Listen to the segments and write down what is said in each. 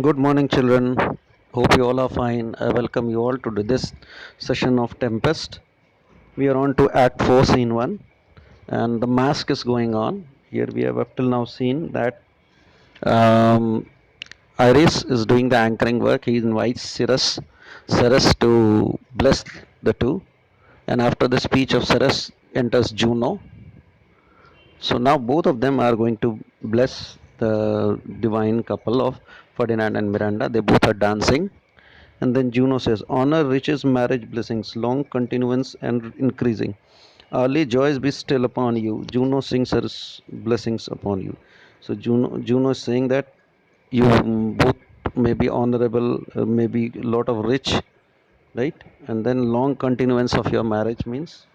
Good morning, children. Hope you all are fine. I welcome you all to this session of Tempest. We are on to Act 4, Scene 1, and the mask is going on. Here we have up till now seen that um, Iris is doing the anchoring work. He invites Ceres to bless the two, and after the speech of Ceres enters Juno. So now both of them are going to bless the divine couple of Ferdinand and Miranda. They both are dancing. And then Juno says, honor, riches, marriage, blessings, long continuance and increasing. Early joys be still upon you. Juno sings her blessings upon you. So Juno is saying that you both may be honorable, maybe a lot of rich, right? And then long continuance of your marriage means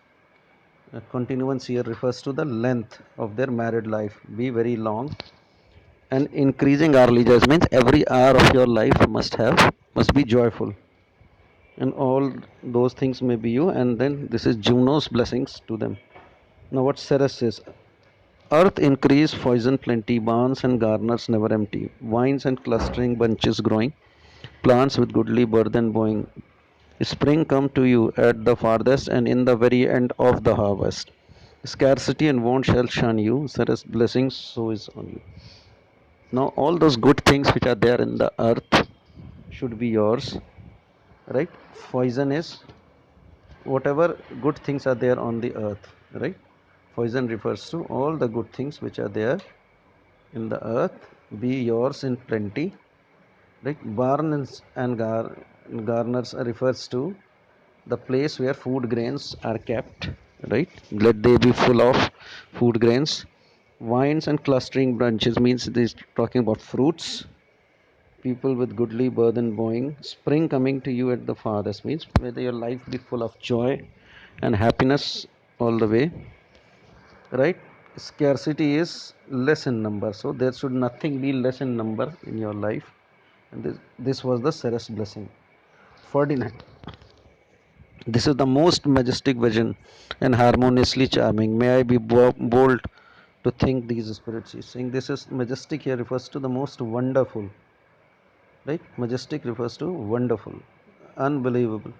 continuance here refers to the length of their married life. Be very long and increasing early joys means every hour of your life must be joyful and all those things may be you. And then this is Juno's blessings to them. Now what Ceres says, earth increase, poison plenty, barns and garners never empty, vines and clustering bunches growing, plants with goodly burden bowing, spring come to you at the farthest and in the very end of the harvest, scarcity and want shall shun you, Ceres blessings so is on you. Now all those good things which are there in the earth should be yours, right? Poison is whatever good things are there on the earth, right? Poison refers to all the good things which are there in the earth, be yours in plenty, right? Barns and garners refers to the place where food grains are kept, right? Let they be full of food grains. Vines and clustering branches means this talking about fruits. People with goodly burden bowing, spring coming to you at the farthest means whether your life be full of joy and happiness all the way, right? Scarcity is less in number, so there should nothing be less in number in your life. And this was the Ceres blessing. Ferdinand, this is the most majestic vision and harmoniously charming, may I be bold to think these spirits. He's saying this is majestic here refers to the most wonderful, right? Majestic refers to wonderful, unbelievable.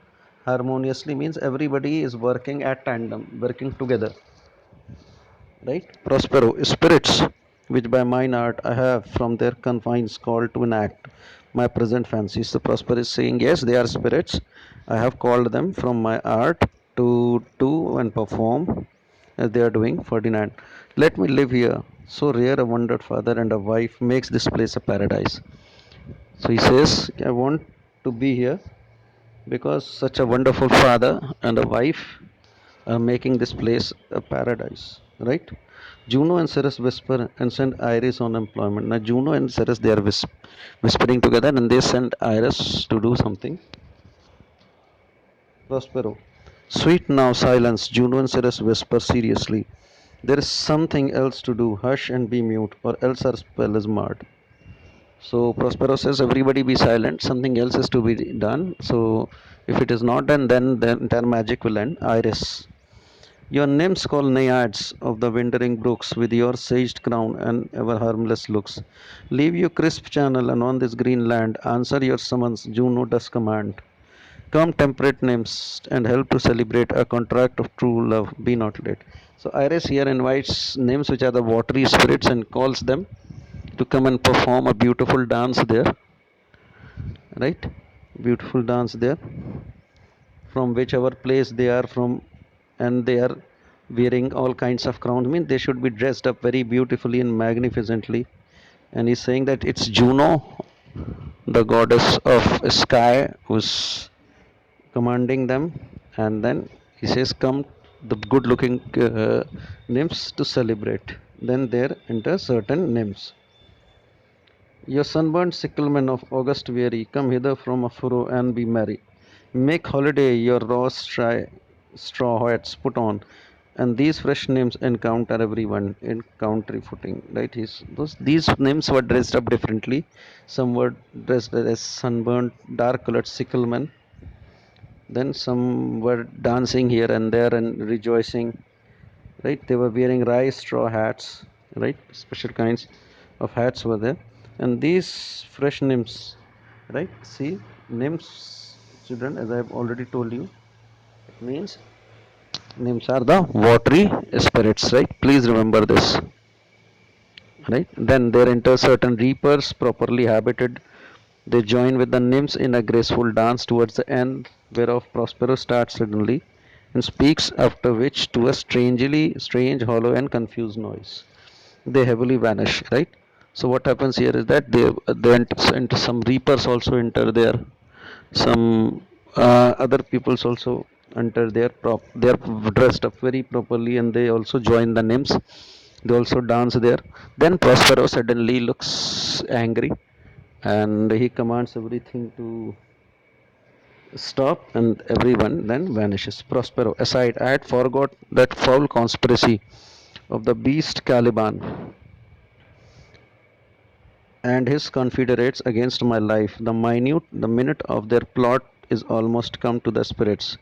Harmoniously means everybody is working at tandem, working together, right? Prospero, spirits which by mine art I have from their confines called to enact my present fancies. So Prospero is saying, yes, they are spirits. I have called them from my art to do and perform as they are doing. Ferdinand, let me live here. So rare a wondered father and a wife makes this place a paradise. So he says, I want to be here because such a wonderful father and a wife are making this place a paradise, right? Juno and Ceres whisper and send Iris on employment. Now, Juno and Ceres they are whispering together and they send Iris to do something. Prospero, sweet now silence. Juno and Ceres whisper seriously. There is something else to do. Hush and be mute, or else our spell is marred. So Prospero says, everybody be silent. Something else is to be done. So if it is not done, then the entire magic will end. Iris, your nymphs call naiads of the wandering brooks, with your saged crown and ever harmless looks. Leave your crisp channel and on this green land, answer your summons, Juno does command. Come, temperate nymphs, and help to celebrate a contract of true love. Be not late. So Iris here invites nymphs, which are the watery spirits, and calls them to come and perform a beautiful dance there, right? Beautiful dance there from whichever place they are from, and they are wearing all kinds of crowns. I mean, they should be dressed up very beautifully and magnificently. And he's saying that it's Juno, the goddess of sky, who's commanding them. And then he says, come, the good looking nymphs to celebrate. Then there enter certain nymphs. Your sunburnt sicklemen of August weary, come hither from a furrow and be merry. Make holiday your raw straw hats put on, and these fresh names encounter everyone in country footing. Right? These names were dressed up differently. Some were dressed as sunburnt, dark-colored sicklemen. Then some were dancing here and there and rejoicing. Right? They were wearing rye straw hats. Right? Special kinds of hats were there. And these fresh nymphs, right? See, nymphs, children, as I've already told you, it means nymphs are the watery spirits, right? Please remember this, right? Then there enter certain reapers, properly habited. They join with the nymphs in a graceful dance towards the end, whereof Prospero starts suddenly and speaks, after which, to a strange, hollow, and confused noise, they heavily vanish, right? So what happens here is that they enter, some reapers also enter there, some other peoples also enter their they are dressed up very properly and they also join the nymphs, they also dance there. Then Prospero suddenly looks angry and he commands everything to stop and everyone then vanishes. Prospero aside, I had forgot that foul conspiracy of the beast Caliban and his confederates against my life. The minute of their plot is almost come to the spirits.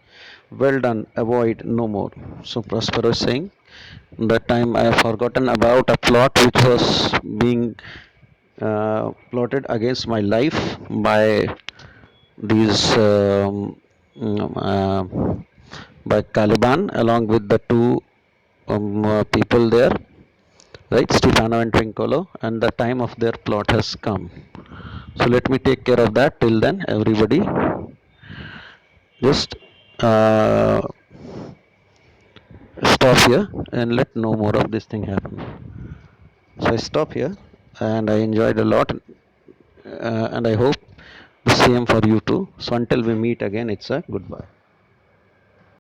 Well done, avoid no more. So Prospero is saying, that time I have forgotten about a plot which was being plotted against my life by these by Caliban along with the two people there, right, Stefano and Trincolo, and the time of their plot has come. So let me take care of that. Till then, everybody, just uh, stop here and let no more of this thing happen. So I stop here, and I enjoyed a lot, and I hope the same for you too. So until we meet again, it's a goodbye.